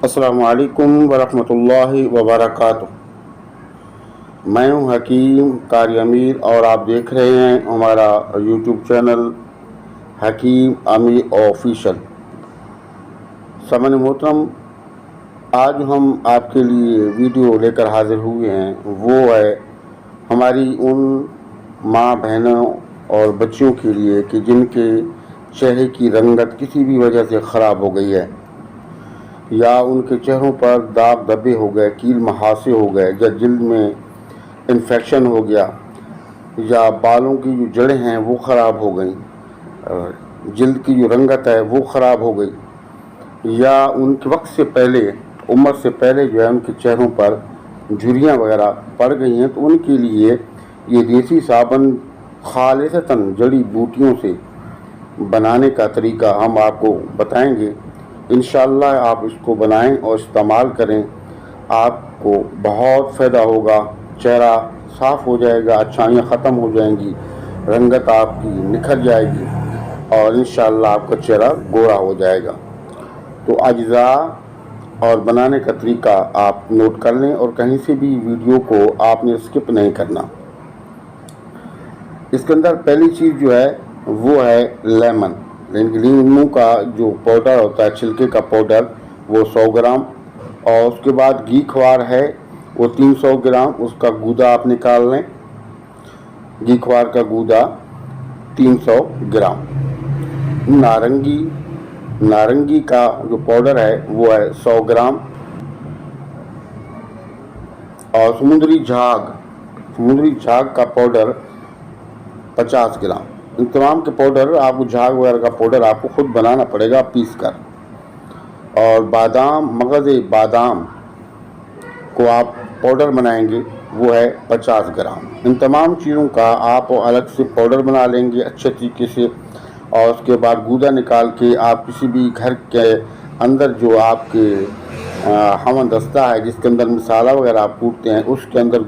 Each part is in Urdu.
السلام علیکم ورحمۃ اللہ وبرکاتہ۔ میں ہوں حکیم قاری امیر اور آپ دیکھ رہے ہیں ہمارا یوٹیوب چینل حکیم امیر آفیشل۔ سامعین محترم، آج ہم آپ کے لیے ویڈیو لے کر حاضر ہوئے ہیں، وہ ہے ہماری ان ماں بہنوں اور بچیوں کے لیے کہ جن کے چہرے کی رنگت کسی بھی وجہ سے خراب ہو گئی ہے، یا ان کے چہروں پر داغ دھبے ہو گئے، کیل مہاسے ہو گئے، یا جلد میں انفیکشن ہو گیا، یا بالوں کی جو جڑیں ہیں وہ خراب ہو گئیں، جلد کی جو رنگت ہے وہ خراب ہو گئی، یا ان کے وقت سے پہلے، عمر سے پہلے جو ہے ان کے چہروں پر جھریاں وغیرہ پڑ گئی ہیں، تو ان کے لیے یہ دیسی صابن خالصتاً جڑی بوٹیوں سے بنانے کا طریقہ ہم آپ کو بتائیں گے۔ انشاءاللہ آپ اس کو بنائیں اور استعمال کریں، آپ کو بہت فائدہ ہوگا، چہرہ صاف ہو جائے گا، اچھائیاں ختم ہو جائیں گی، رنگت آپ کی نکھر جائے گی اور انشاءاللہ آپ کا چہرہ گورا ہو جائے گا۔ تو اجزاء اور بنانے کا طریقہ آپ نوٹ کر لیں اور کہیں سے بھی ویڈیو کو آپ نے اسکپ نہیں کرنا۔ اس کے اندر پہلی چیز جو ہے وہ ہے لیمن، لیموں کا جو پاؤڈر ہوتا ہے، چھلکے کا پاؤڈر، وہ 100 گرام، اور اس کے بعد گھی خوار ہے وہ 300 گرام، اس کا گودا آپ نکال لیں، گھی خوار کا گودا 300 گرام۔ نارنگی کا جو پاؤڈر ہے وہ ہے 100 گرام، اور سمندری جھاگ کا پاؤڈر 50 گرام۔ ان تمام کے پاؤڈر آپ کو، جھاگ وغیرہ کا پاؤڈر آپ کو خود بنانا پڑے گا پیس کر، اور مغز بادام کو آپ پاؤڈر بنائیں گے وہ ہے 50 گرام۔ ان تمام چیزوں کا آپ الگ سے پاؤڈر بنا لیں گے اچھے طریقے سے، اور اس کے بعد گودا نکال کے آپ کسی بھی گھر کے اندر جو آپ کے ہمن دستہ ہے جس کے اندر مسالہ وغیرہ آپ کوٹتے ہیں، اس کے اندر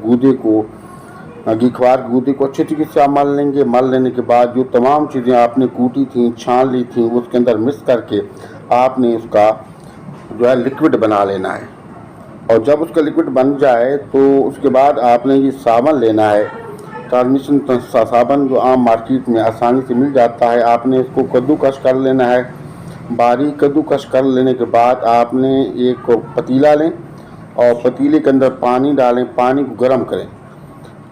گھی خوار گودے کو اچھے طریقے سے آپ مل لیں گے۔ مل لینے کے بعد جو تمام چیزیں آپ نے کوٹی تھیں، چھان لی تھیں، اس کے اندر مکس کر کے آپ نے اس کا جو ہے لکوڈ بنا لینا ہے، اور جب اس کا لکوڈ بن جائے تو اس کے بعد آپ نے یہ صابن لینا ہے، ٹرانسمیشن صابن جو عام مارکیٹ میں آسانی سے مل جاتا ہے۔ آپ نے اس کو کدوکش کر لینا ہے، باریک کدوکش کر لینے کے بعد آپ نے ایک پتیلا لیں اور پتیلے کے اندر پانی ڈالیں، پانی کو گرم کریں،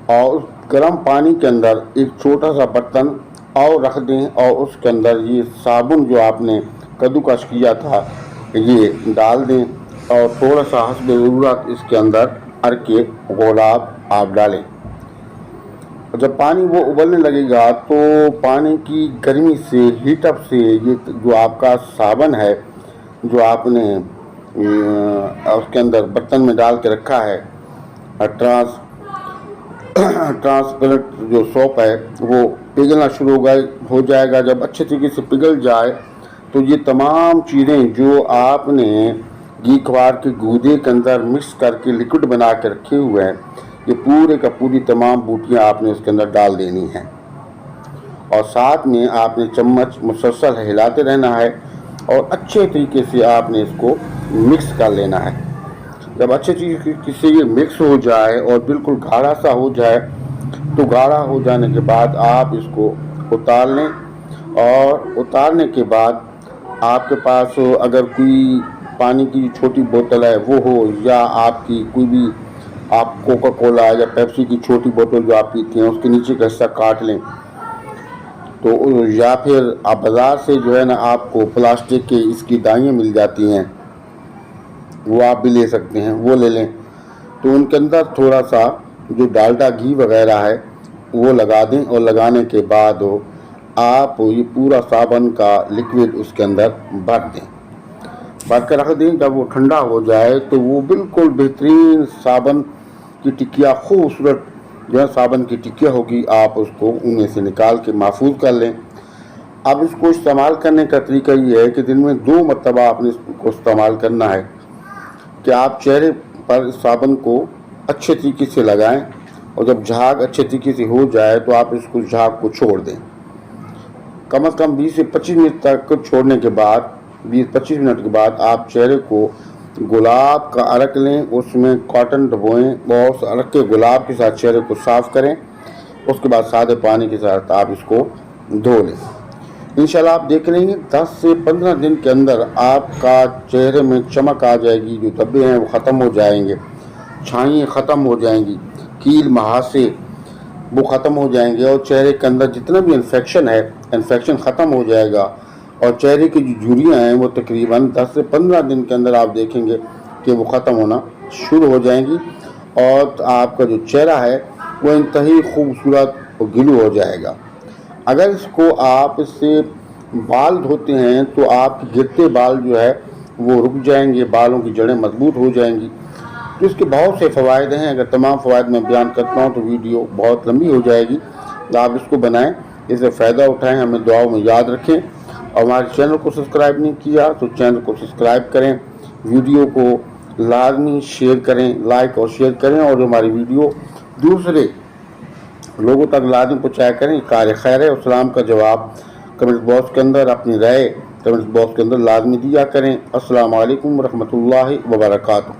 اور اس گرم پانی کے اندر ایک چھوٹا سا برتن اور رکھ دیں، اور اس کے اندر یہ صابن جو آپ نے کدوکش کیا تھا یہ ڈال دیں، اور تھوڑا سا حسب ضرورت اس کے اندر کے گلاب آپ ڈالیں۔ جب پانی وہ ابلنے لگے گا تو پانی کی گرمی سے، ہیٹ اپ سے، یہ جو آپ کا صابن ہے جو آپ نے اس کے اندر برتن میں ڈال کے رکھا ہے، ٹرانسپیرنٹ جو سوپ ہے، وہ پگھلنا شروع ہو جائے گا۔ جب اچھے طریقے سے پگھل جائے تو یہ تمام چیزیں جو آپ نے گھی خوار کے گودے کے اندر مکس کر کے لکوڈ بنا کے رکھے ہوئے ہیں، یہ پورے کا پوری تمام بوٹیاں آپ نے اس کے اندر ڈال دینی ہیں، اور ساتھ میں آپ نے چمچ مسلسل ہلاتے رہنا ہے، اور اچھے طریقے سے آپ نے اس کو مکس کر لینا ہے۔ جب اچھے طریقے سے یہ مکس ہو جائے اور بالکل گاڑھا سا ہو جائے تو گاڑھا ہو جانے کے بعد آپ اس کو اتار لیں، اور اتارنے کے بعد آپ کے پاس اگر کوئی پانی کی چھوٹی بوتل ہے وہ ہو، یا آپ کی کوئی بھی، آپ کوکا کولا یا پیپسی کی چھوٹی بوتل جو آپ پیتے ہیں اس کے نیچے کا حصہ کاٹ لیں، تو یا پھر آپ بازار سے جو ہے نا آپ کو پلاسٹک کے اس کی دائیاں مل جاتی ہیں، وہ آپ بھی لے سکتے ہیں، وہ لے لیں، تو ان کے اندر تھوڑا سا جو ڈالڈا گھی وغیرہ ہے وہ لگا دیں، اور لگانے کے بعد آپ یہ پورا صابن کا لکوڈ اس کے اندر بھر کے رکھ دیں۔ جب وہ ٹھنڈا ہو جائے تو وہ بالکل بہترین صابن کی ٹکیا، خوبصورت جو ہے صابن کی ٹکیا ہوگی، آپ اس کو ان میں سے نکال کے محفوظ کر لیں۔ اب اس کو استعمال کرنے کا طریقہ یہ ہے کہ دن میں 2 مرتبہ آپ نے اس کو استعمال کرنا ہے، کہ آپ چہرے پر صابن کو اچھے طریقے سے لگائیں، اور جب جھاگ اچھے طریقے سے ہو جائے تو آپ اس کو جھاگ کو چھوڑ دیں. کم از کم 20 سے 25 منٹ تک چھوڑنے کے بعد 20-25 منٹ کے بعد آپ چہرے کو گلاب کا عرق لیں, اس میں کاٹن ڈبوئیں, بہت سے عرق کے گلاب کے ساتھ چہرے کو صاف کریں. اس کے بعد سادے پانی کے ساتھ آپ اس کو دھو لیں. انشاءاللہ آپ دیکھ لیں گے 10 سے 15 دن کے اندر آپ کا چہرے میں چمک آ جائے گی, جو دھبے ہیں وہ ختم ہو جائیں گے, چھائیں ختم ہو جائیں گی, کیل مہاسے وہ ختم ہو جائیں گے, اور چہرے کے اندر جتنا بھی انفیکشن ہے انفیکشن ختم ہو جائے گا, اور چہرے کی جو جھریاں ہیں وہ تقریباً 10 سے 15 دن کے اندر آپ دیکھیں گے کہ وہ ختم ہونا شروع ہو جائیں گی, اور آپ کا جو چہرہ ہے وہ انتہائی خوبصورت اور گلو ہو جائے گا. اگر اس کو آپ اس سے بال دھوتے ہیں تو آپ کے گرتے بال جو ہے وہ رک جائیں گے, بالوں کی جڑیں مضبوط ہو جائیں گی. تو اس کے بہت سے فوائد ہیں, اگر تمام فوائد میں بیان کرتا ہوں تو ویڈیو بہت لمبی ہو جائے گی. تو آپ اس کو بنائیں, اس سے فائدہ اٹھائیں, ہمیں دعاؤں میں یاد رکھیں. اور ہمارے چینل کو سبسکرائب نہیں کیا تو چینل کو سبسکرائب کریں, ویڈیو کو لازمی شیئر کریں, لائک اور شیئر کریں, اور جو ہماری ویڈیو دوسرے لوگوں تک لازم پہنچایا کریں. کار خیر ہے. اسلام کا جواب کمنٹ باکس کے اندر, اپنی رائے کمنٹ باکس کے اندر لازمی دیا کریں. السلام علیکم ورحمۃ اللہ وبرکاتہ.